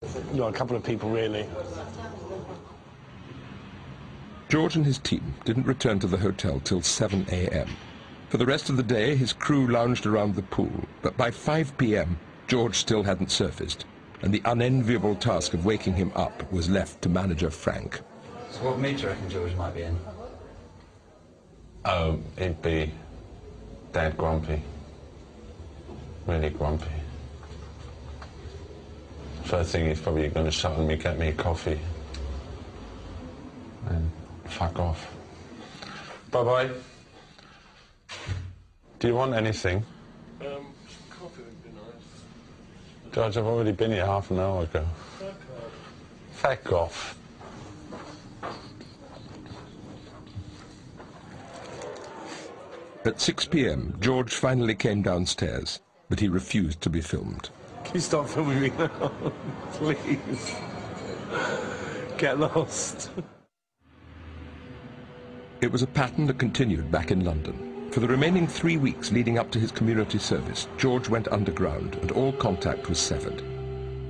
You know, a couple of people, really. George and his team didn't return to the hotel till 7 a.m. For the rest of the day, his crew lounged around the pool, but by 5 p.m., George still hadn't surfaced, and the unenviable task of waking him up was left to manager Frank. So what mood do you reckon George might be in? Oh, he'd be dead grumpy. Really grumpy. First thing he's probably going to suddenly get me a coffee. And fuck off. Bye-bye. Do you want anything? Coffee would be nice. George, I've already been here half an hour ago. Fuck off. At 6 p.m., George finally came downstairs, but he refused to be filmed. Can you stop filming me now? Please. Get lost. It was a pattern that continued back in London. For the remaining 3 weeks leading up to his community service, George went underground and all contact was severed.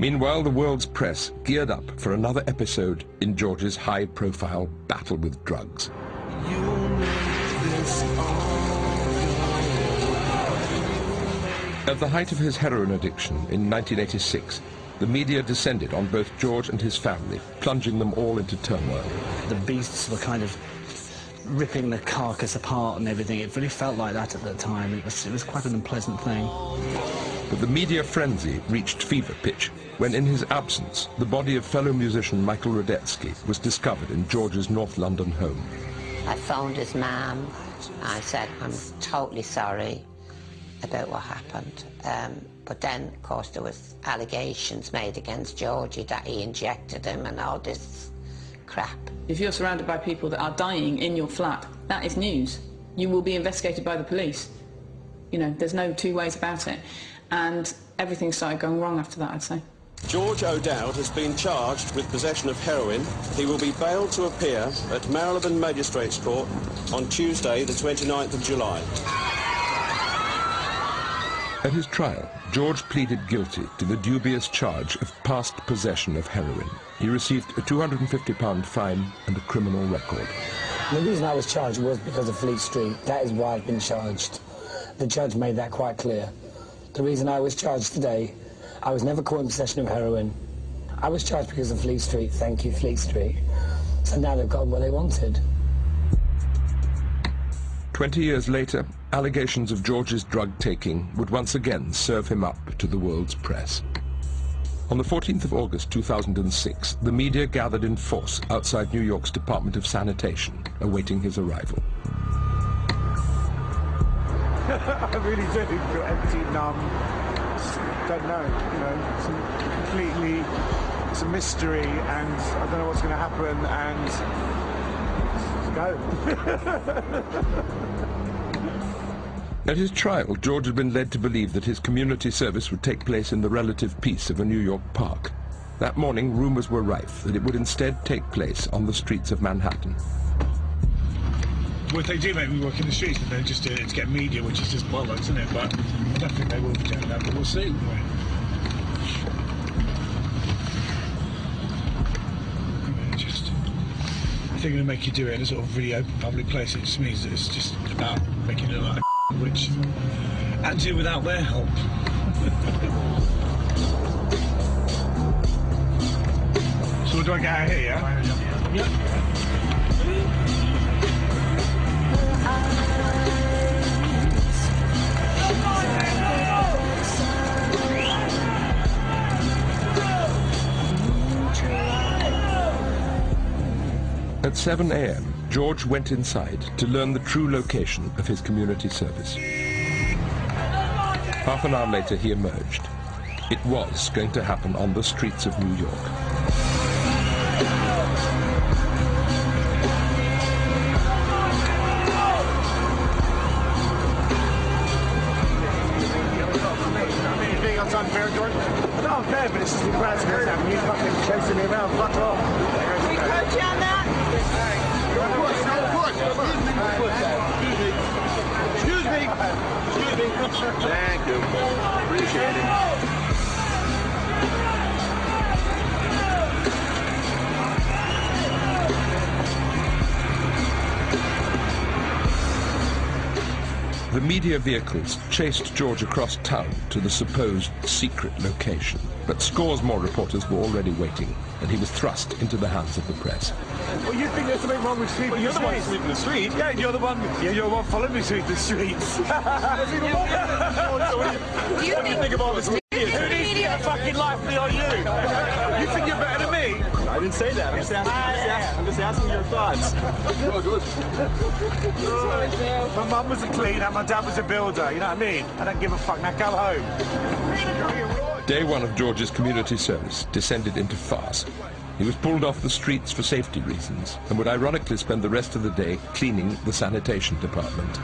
Meanwhile, the world's press geared up for another episode in George's high-profile battle with drugs. At the height of his heroin addiction in 1986, the media descended on both George and his family, plunging them all into turmoil. The beasts were kind of ripping the carcass apart and everything. It really felt like that at the time. It was quite an unpleasant thing. But the media frenzy reached fever pitch when, in his absence, the body of fellow musician Michael Radetzky was discovered in George's North London home. I phoned his mum. I said, I'm totally sorry about what happened. But then, of course, there was allegations made against Georgie that he injected him and all this crap. If you're surrounded by people that are dying in your flat, that is news. You will be investigated by the police. You know, there's no two ways about it. And everything started going wrong after that, I'd say. George O'Dowd has been charged with possession of heroin. He will be bailed to appear at Marylebone Magistrates Court on Tuesday, the 29th of July. At his trial, George pleaded guilty to the dubious charge of past possession of heroin. He received a £250 fine and a criminal record. The reason I was charged was because of Fleet Street. That is why I've been charged. The judge made that quite clear. The reason I was charged today, I was never caught in possession of heroin. I was charged because of Fleet Street. Thank you, Fleet Street. So now they've got what they wanted. 20 years later, allegations of George's drug-taking would once again serve him up to the world's press. On the 14th of August 2006, the media gathered in force outside New York's Department of Sanitation, awaiting his arrival. I really do feel empty, numb. Don't know, you know, it's a mystery, and I don't know what's going to happen, and go. At his trial, George had been led to believe that his community service would take place in the relative peace of a New York park. That morning, rumors were rife that it would instead take place on the streets of Manhattan. Well, if they do make me work in the streets, then they're just doing it to get media, which is just bollocks, isn't it? But I don't think they will be doing that, but we'll see. If they're going to make you do it in a sort of really open public place, it just means that it's just about making it like a which and do without their help. So do I get out of here, yeah? Yep. At 7 a.m., George went inside to learn the true location of his community service. Half an hour later, he emerged. It was going to happen on the streets of New York. It's unfair, George. It's not unfair, but it's just embarrassing what's happening. You fucking chasing me around, fuck off. We coach you on that? Excuse me. Thank you. Appreciate it. media vehicles chased George across town to the supposed secret location. But scores more reporters were already waiting, and he was thrust into the hands of the press. Well, you think there's something wrong with sweeping the street? You're the one sweeping the street. Yeah, you're the one. Yeah, you're the one following me sweeping the streets. Do you think about this? Who needs to get a fucking life beyond you? You think you're better than me? I didn't say that. I'm just asking your thoughts. My mum was a cleaner, my dad was a builder. You know what I mean? I don't give a fuck. Now go home. Day one of George's community service descended into farce. He was pulled off the streets for safety reasons and would ironically spend the rest of the day cleaning the sanitation department.